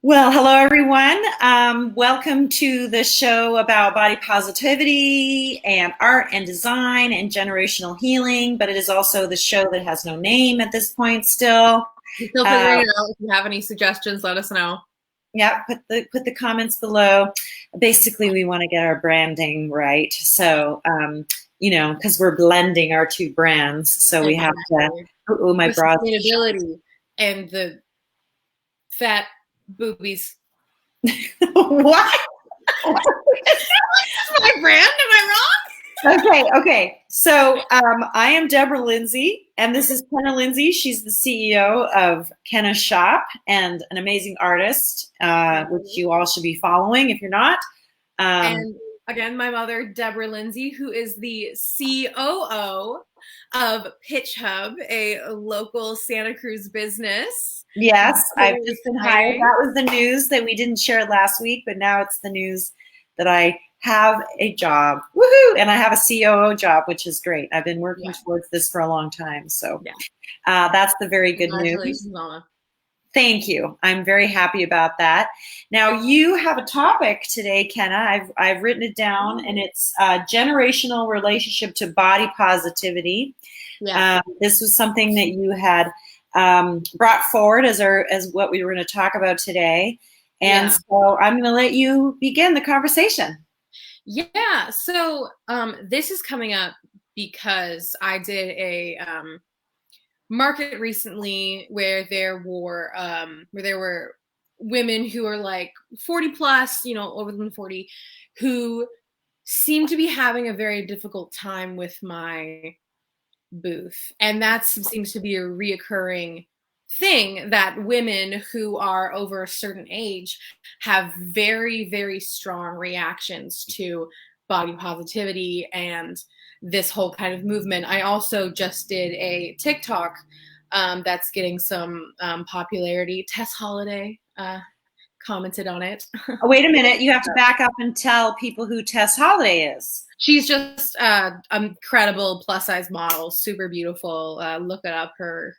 Well, hello everyone. Welcome to the show about body positivity and art and design and generational healing, but it is also the show that has no name at this point still. We're still figuring Uh, it out. If you have any suggestions, let us know. yeah, put the comments below. Basically, we want to get our branding right. So, because we're blending our two brands, so we have to. Exactly. Oh, my For bra. sustainability and the fat boobies. What? That's my brand. Am I Okay. So I am Deborah Lindsay, and this is Kenna Lindsay. She's the CEO of Kenna Shop and an amazing artist, which wrong? you all should be following if you're not. Um, And again, my mother, Deborah Lindsay, who is the COO of Pitch Hub, a local Santa Cruz business. yes, I've Very just been hired. exciting. That was the news that we didn't share last week, but now it's the news that I have a job. Woohoo! And I have a COO job, which is great. I've been working Yeah. towards this for a long time. So Yeah. that's the very good news. Congratulations, Mama. Thank you. I'm very happy about that. Now you have a topic today, Kenna. I've written it down, and it's generational relationship to body positivity. Yeah. This was something that you had brought forward as what we were going to talk about today, and Yeah. so I'm going to let you begin the conversation. Yeah. So this is coming up because I did a market recently where there were women who are like 40 plus, over than 40, who seem to be having a very difficult time with my booth. And that seems to be a reoccurring thing, that women who are over a certain age have very, very strong reactions to body positivity and this whole kind of movement. I also just did a TikTok that's getting some popularity. Tess Holiday commented on it. Oh, wait a minute, you have to back up and tell people who Tess Holiday is. She's just a incredible plus size model, super beautiful. Look it up. Her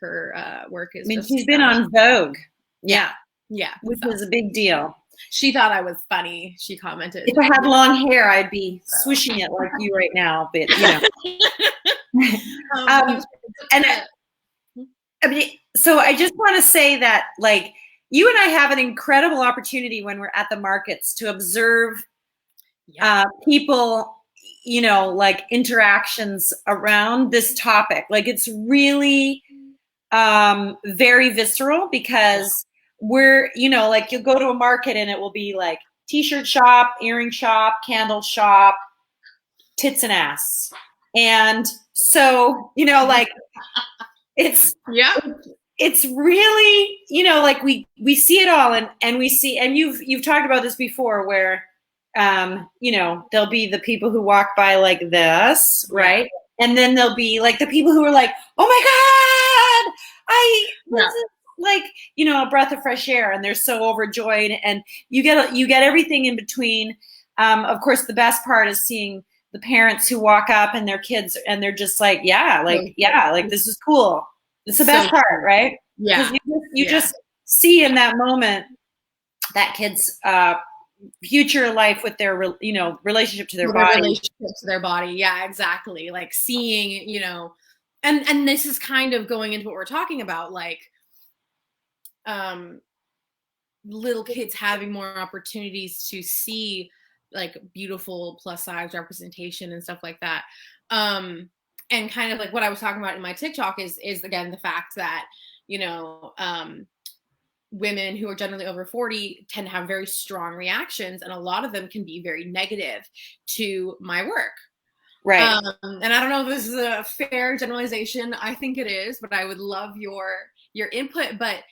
work I is mean, just she's been on Vogue, yeah, yeah, yeah. which So is a big deal. she thought I was funny. She commented. If I had long hair, I'd be swishing it like you right now, but That um, was and I mean, so I just want to say that, like, you and I have an incredible opportunity when we're at the markets to observe yeah, people, like interactions around this topic. Like, it's really very visceral yeah, because like, you'll go to a market and it will be like t-shirt shop, earring shop, candle shop, tits and ass. And so, like, it's yeah. it's really, like, we see it all, and we see, and you've talked about this before, where there'll be the people who walk by like this, Yeah. right? And then there'll be like the people who are like, oh my god, this Yeah. is like, a breath of fresh air, and they're so overjoyed, and you get everything in between. Of course, the best part is seeing the parents who walk up and their kids, and they're just like, yeah, like, this is cool. It's the So best part, right? Because yeah, you yeah. just see in that moment that kid's future life with their relationship to their With their body. relationship to their body. Yeah, exactly. Like seeing, and this is kind of going into what we're talking about, like um little kids having more opportunities to see like beautiful plus size representation and stuff like that. And kind of like what I was talking about in my TikTok is again the fact that, you know, women who are generally over 40 tend to have very strong reactions, and a lot of them can be very negative to my work. Right. And I don't know if this is a fair generalization. I think it is, but I would love your input. But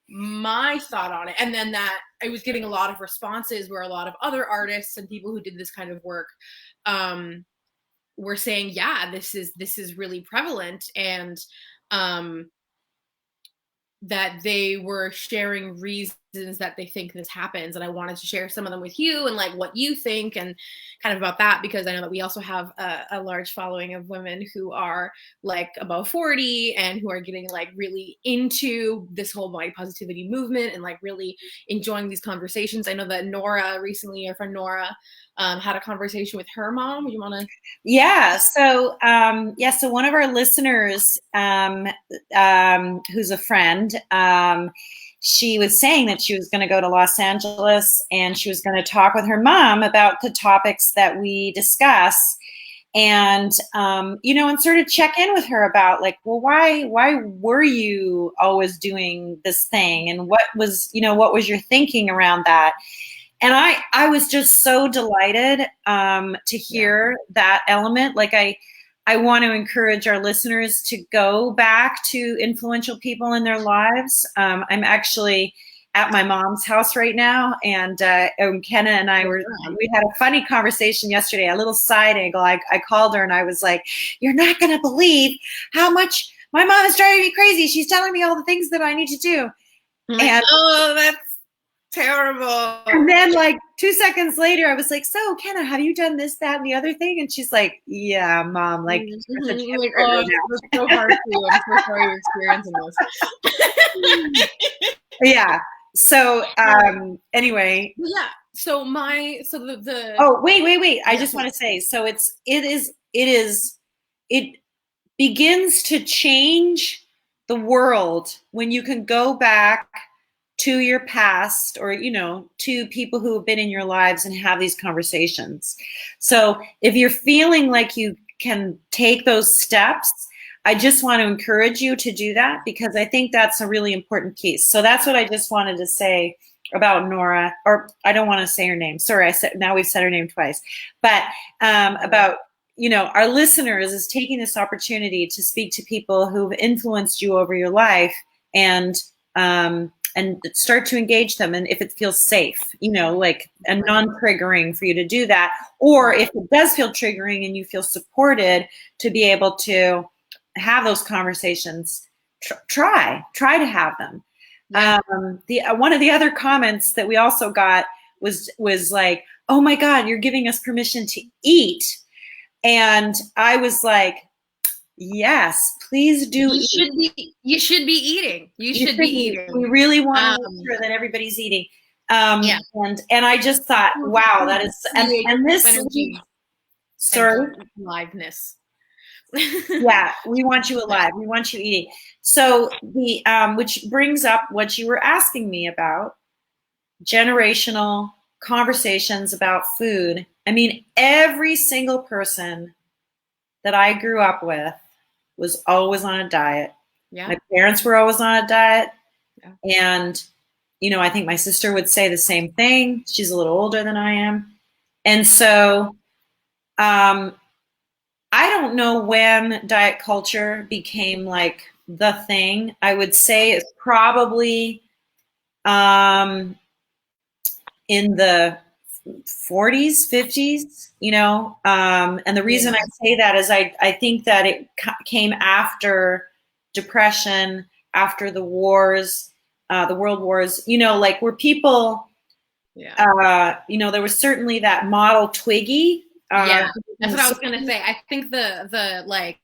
my thought on it, and then that I was getting a lot of responses where a lot of other artists and people who did this kind of work were saying, yeah, this is really prevalent, and um, that they were sharing reasons that they think this happens, and I wanted to share some of them with you and like what you think and kind of about that, because I know that we also have a large following of women who are like above 40 and who are getting like really into this whole body positivity movement and like really enjoying these conversations. I know that Nora recently, our friend Nora, had a conversation with her mom. Would you want to? Yeah. So, so one of our listeners, who's a friend, she was saying that she was going to go to Los Angeles and she was going to talk with her mom about the topics that we discuss, and and sort of check in with her about like, well, why were you always doing this thing, and what was your thinking around that? And I was just so delighted to hear that element. Like I want to encourage our listeners to go back to influential people in their lives. I'm actually at my mom's house right now, and Kenna and we had a funny conversation yesterday, a little side angle. I called her and I was like, "You're not going to believe how much my mom is driving me crazy. She's telling me all the things that I need to do." And oh, that's terrible. And then like 2 seconds later, I was like, "So Kenna, have you done this, that, and the other thing?" And she's like, "Yeah, Mom, like, like, oh, it's so hard for you. I'm so sorry you're experiencing this." Yeah. So anyway. Yeah. So the Oh, wait. I just want to say, so it begins to change the world when you can go back to your past, or to people who have been in your lives and have these conversations. So if you're feeling like you can take those steps, I just want to encourage you to do that, because I think that's a really important piece. So that's what I just wanted to say about Nora, or I don't want to say her name. Sorry, now we've said her name twice. But about our listeners is taking this opportunity to speak to people who've influenced you over your life, and start to engage them. And if it feels safe, like a non-triggering for you to do that, or if it does feel triggering and you feel supported to be able to have those conversations, try to have them. Yeah. One of the other comments that we also got was like, "Oh my God, you're giving us permission to eat." And I was like, "Yes, please do. You should be eating. You should be eating. We really want to make sure that everybody's eating." And I just thought, wow, that is, and this energy, sorry, aliveness. Yeah, we want you alive. We want you eating. So the which brings up what you were asking me about, generational conversations about food. I mean, every single person that I grew up with was always on a diet. Yeah. My parents were always on a diet. Yeah. And, I think my sister would say the same thing. She's a little older than I am. And so I don't know when diet culture became like the thing. I would say it's probably in the 40s, 50s, and the reason I say that is I think that it came after Depression, after the wars, the world wars, like where people, there was certainly that model Twiggy. That's what I was going to say. I think the like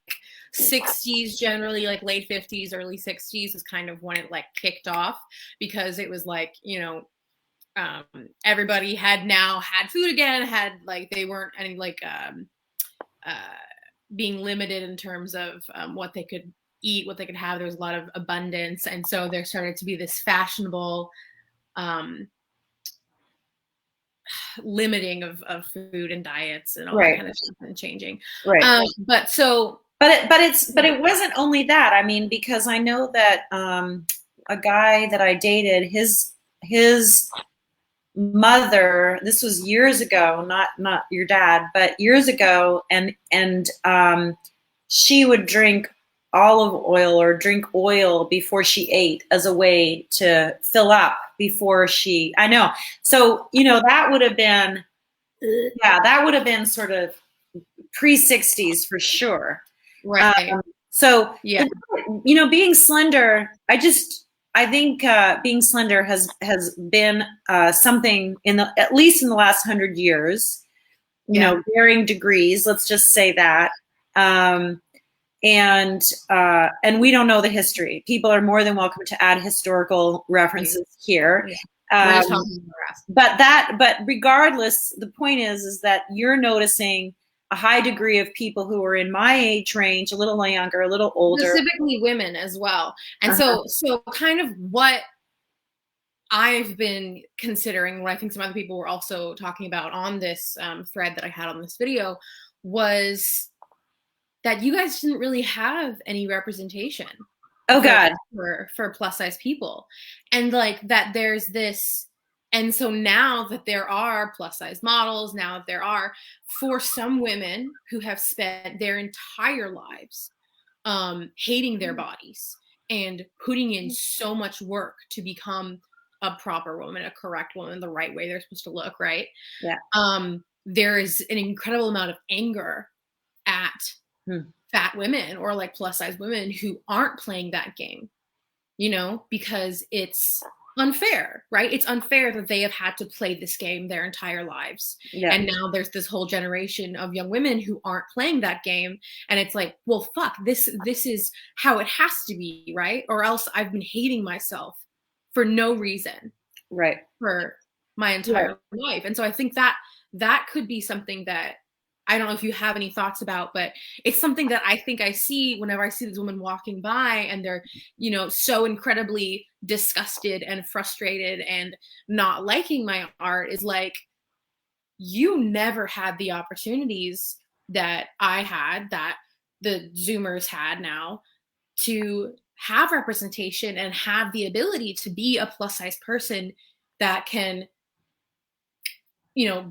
60s, generally like late 50s, early 60s is kind of when it like kicked off, because it was like, everybody had now had food again, had like, they weren't any like being limited in terms of what they could eat, what they could have. There was a lot of abundance. And so there started to be this fashionable limiting of food and diets and all that kind of stuff, and changing. Right. But it wasn't only that. I mean, because I know that a guy that I dated, his mother, this was years ago, not your dad, but years ago, and she would drink olive oil or drink oil before she ate as a way to fill up before she, I know. So, that would have been, that would have been sort of pre-60s for sure. Right. So, being slender, I being slender has been something at least in the last 100 years, varying degrees. Let's just say that. And we don't know the history. People are more than welcome to add historical references here. Yeah. But regardless, the point is that you're noticing a high degree of people who are in my age range, a little younger, a little older. Specifically women as well. And so kind of what I've been considering, what I think some other people were also talking about on this thread that I had on this video, was that you guys didn't really have any representation. Oh God. For plus size people. And like that there's this, and so now that there are plus size models, now that there are, for some women who have spent their entire lives hating their bodies and putting in so much work to become a proper woman, a correct woman, the right way they're supposed to look, right? Yeah. There is an incredible amount of anger at fat women or like plus size women who aren't playing that game, because it's unfair, right? It's unfair that they have had to play this game their entire lives. Yeah. And now there's this whole generation of young women who aren't playing that game. And it's like, well, fuck, this is how it has to be, right? Or else I've been hating myself for no reason. Right. For my entire life. And so I think that could be something that, I don't know if you have any thoughts about, but it's something that I think I see whenever I see these women walking by and they're, so incredibly disgusted and frustrated and not liking my art, is like, you never had the opportunities that I had, that the Zoomers had now, to have representation and have the ability to be a plus size person that can,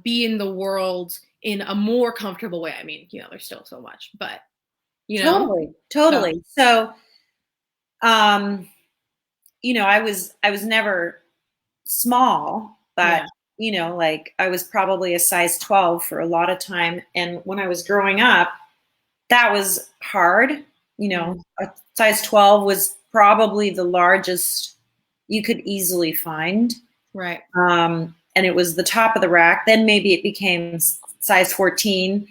be in the world in a more comfortable way. I mean, there's still so much, but Totally. So, I was never small, but like I was probably a size 12 for a lot of time. And when I was growing up, that was hard. A size 12 was probably the largest you could easily find. Right. And it was the top of the rack. Then maybe it became size 14.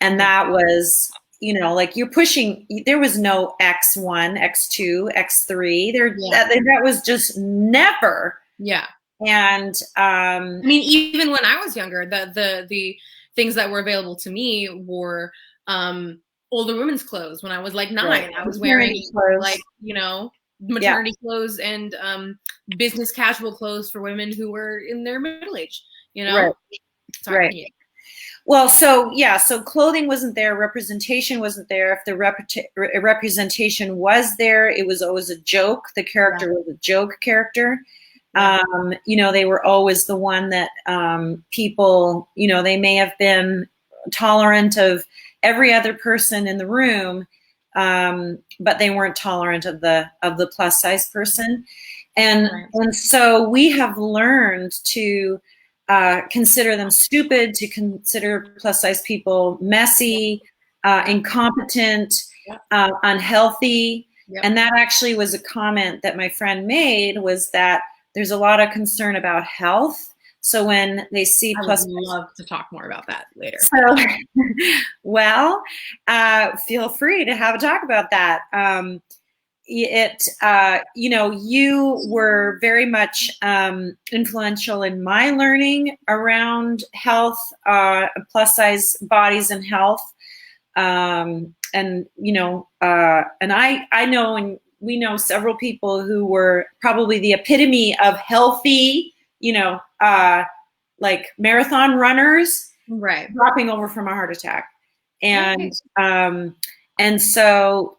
And that was, like you're pushing, there was no X1, X2, X3. That was just never. Yeah. And I mean, even when I was younger, the things that were available to me were older women's clothes. When I was like 9, right. I was wearing like, maternity clothes and business casual clothes for women who were in their middle age, Right. Sorry, right. Well, so clothing wasn't there, representation wasn't there. If the representation was there, it was always a joke. The character was a joke character. They were always the one that people, they may have been tolerant of every other person in the room, but they weren't tolerant of the plus size person. And so we have learned to consider them stupid, to consider plus size people messy, incompetent, unhealthy. Yep. And that actually was a comment that my friend made, was that there's a lot of concern about health. So when they see plus, I would love to talk more about that later. So, well, feel free to have a talk about that. You were very much influential in my learning around health, plus size bodies and health. And I know, and we know several people who were probably the epitome of healthy, like marathon runners, right, dropping over from a heart attack. And, and so,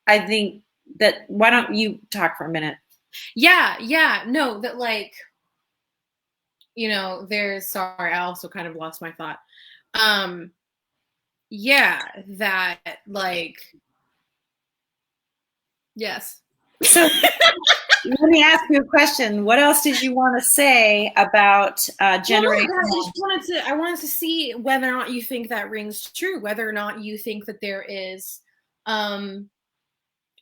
I think that, why don't you talk for a minute? No, that like, sorry, I also kind of lost my thought. That like, yes. So let me ask you a question. What else did you want to say about generating? I wanted to see whether or not you think that rings true, whether or not you think that there is,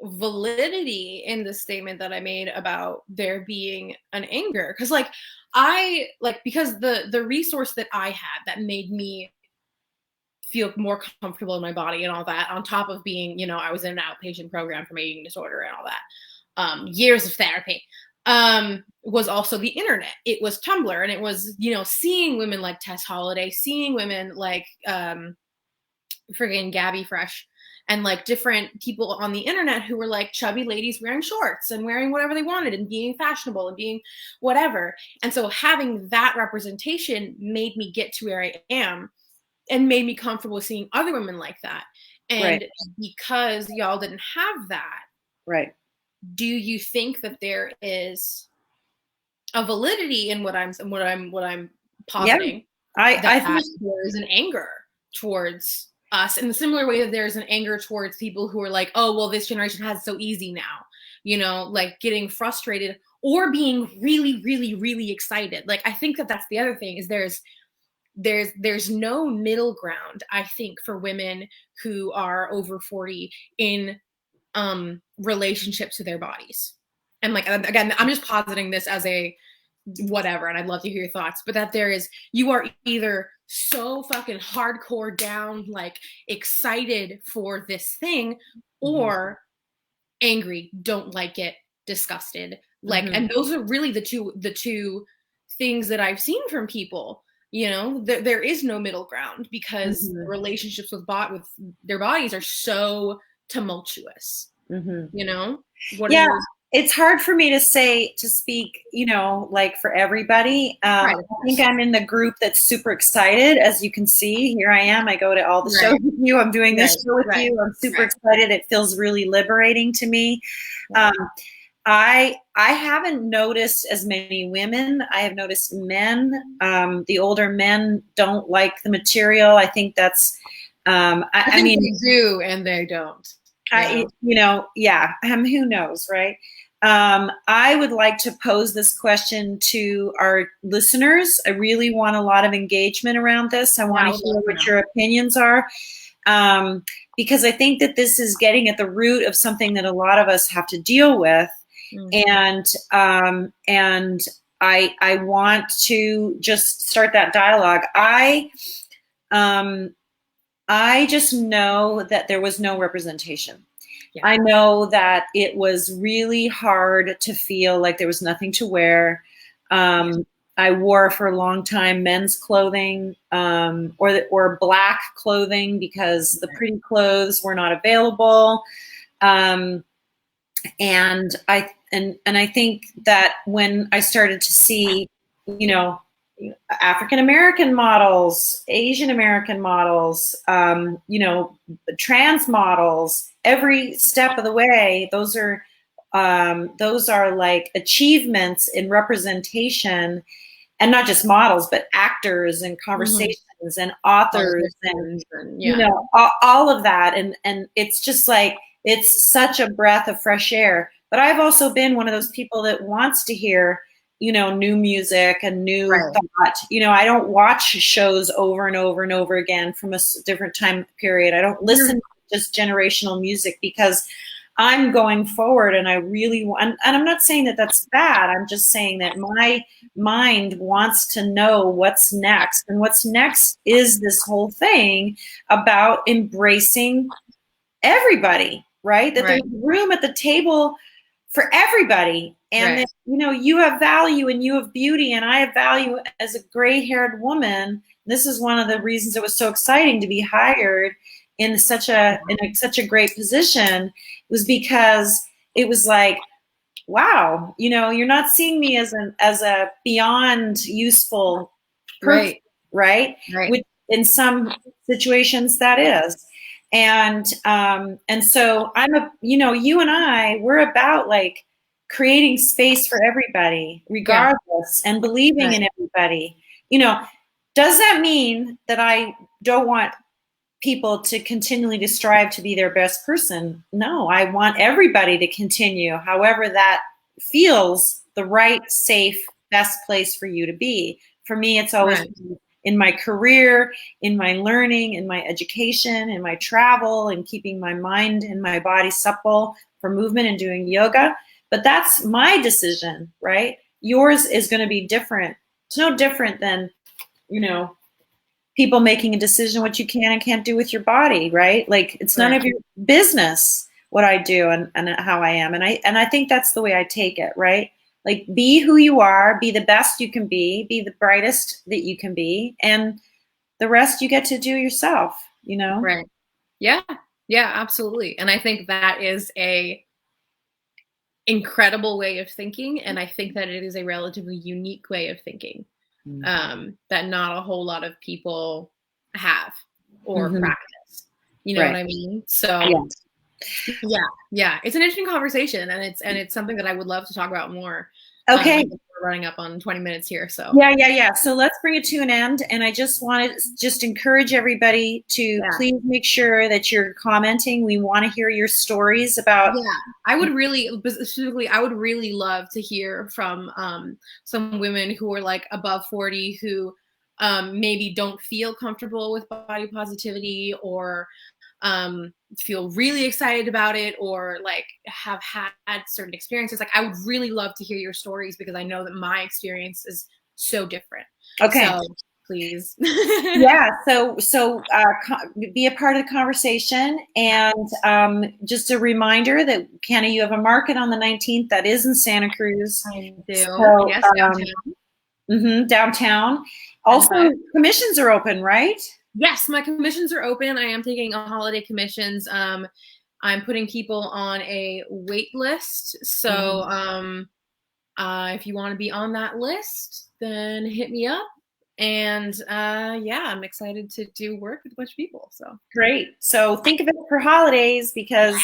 validity in the statement that I made about there being an anger. Cause like because the resource that I had that made me feel more comfortable in my body and all that, on top of being, you know, I was in an outpatient program for my eating disorder and all that, years of therapy, was also the internet. It was Tumblr, and it was, you know, seeing women like Tess Holiday, seeing women like friggin' Gabby Fresh, and like different people on the internet who were like chubby ladies wearing shorts and wearing whatever they wanted and being fashionable and being whatever. And so having that representation made me get to where I am and made me comfortable seeing other women like that. And because y'all didn't have that, do you think that there is a validity in what I'm positing? I think there is an anger towards us in the similar way that there's an anger towards people who are like, oh, well, this generation has it so easy now, you know, like getting frustrated or being really, really, really excited. Like, I think that that's the other thing is there's no middle ground, I think, for women who are over 40 in relationships to their bodies. And like, again, I'm just positing this as a whatever, and I'd love to hear your thoughts, but that you are either so fucking hardcore down, like excited for this thing, or angry, don't like it, disgusted. Like, and those are really the two things that I've seen from people. You know, there is no middle ground because relationships with their bodies are so tumultuous. You know? It's hard for me to speak, you know, like for everybody. I think I'm in the group that's super excited. As you can see, here I am. I go to all the shows with you. I'm doing this show with you. I'm super excited. It feels really liberating to me. I haven't noticed as many women. I have noticed men. The older men don't like the material. I think that's, I mean, they do and they don't. Who knows, right? I would like to pose this question to our listeners. I really want a lot of engagement around this. I want to hear what your opinions are, because I think that this is getting at the root of something that a lot of us have to deal with. And I want to just start that dialogue. I just know that there was no representation. I know that it was really hard to feel like there was nothing to wear. I wore for a long time men's clothing, or black clothing because the pretty clothes were not available. And I think that when I started to see, you know, African American models, Asian American models, you know, trans models, every step of the way, those are like achievements in representation, and not just models, but actors and conversations and authors and you know, all of that. And it's just like, it's such a breath of fresh air. But I've also been one of those people that wants to hear, you know, new music and new thought. You know, I don't watch shows over and over and over again from a different time period. I don't listen to just generational music because I'm going forward and I really want, and I'm not saying that that's bad. I'm just saying that my mind wants to know what's next. And what's next is this whole thing about embracing everybody, right? That there's room at the table for everybody. And that, you know, you have value and you have beauty, and I have value as a gray-haired woman. This is one of the reasons it was so exciting to be hired in such a great position, was because it was like, wow, you know, you're not seeing me as a beyond useful person, right? Which in some situations that is. And so you know, you and I, we're about like creating space for everybody, regardless, and believing in everybody. You know, does that mean that I don't want people to continually to strive to be their best person? No, I want everybody to continue, however that feels the right, safe, best place for you to be. For me, it's always in my career, in my learning, in my education, in my travel, and keeping my mind and my body supple for movement and doing yoga. But that's my decision, right? Yours is going to be different. It's no different than, you know, people making a decision what you can and can't do with your body, right? Like it's none of your business what I do and how I am. And I think that's the way I take it, right? Like be who you are, be the best you can be the brightest that you can be, and the rest you get to do yourself, you know? Right. Yeah. Yeah, absolutely. And I think that is a incredible way of thinking. And I think that it is a relatively unique way of thinking that not a whole lot of people have or practice. You know what I mean? So yeah, it's an interesting conversation, and it's something that I would love to talk about more. Okay. We're running up on 20 minutes here, so yeah. So let's bring it to an end. And I just want to encourage everybody to please make sure that you're commenting. We want to hear your stories about. Yeah, I would really love to hear from some women who are like above 40 who maybe don't feel comfortable with body positivity, or feel really excited about it, or like have had certain experiences. Like I would really love to hear your stories, because I know that my experience is so different. Okay. So please. Yeah. So be a part of the conversation. And just a reminder that, Kenna, you have a market on the 19th that is in Santa Cruz. I do. So, yes, downtown. Downtown. Also, commissions are open, right? Yes, my commissions are open. I am taking a holiday commissions. I'm putting people on a wait list. So if you want to be on that list, then hit me up. And yeah, I'm excited to do work with a bunch of people. So great. So think of it for holidays, because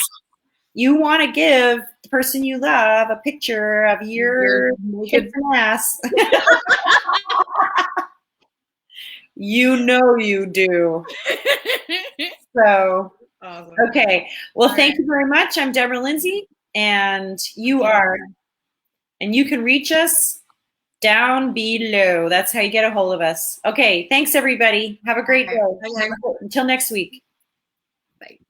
you want to give the person you love a picture of your tits and ass. You know you do. So, awesome. Okay. Well, thank you very much. I'm Deborah Lindsay, and you can reach us down below. That's how you get a hold of us. Okay. Thanks, everybody. Have a great day. Until next week. Bye.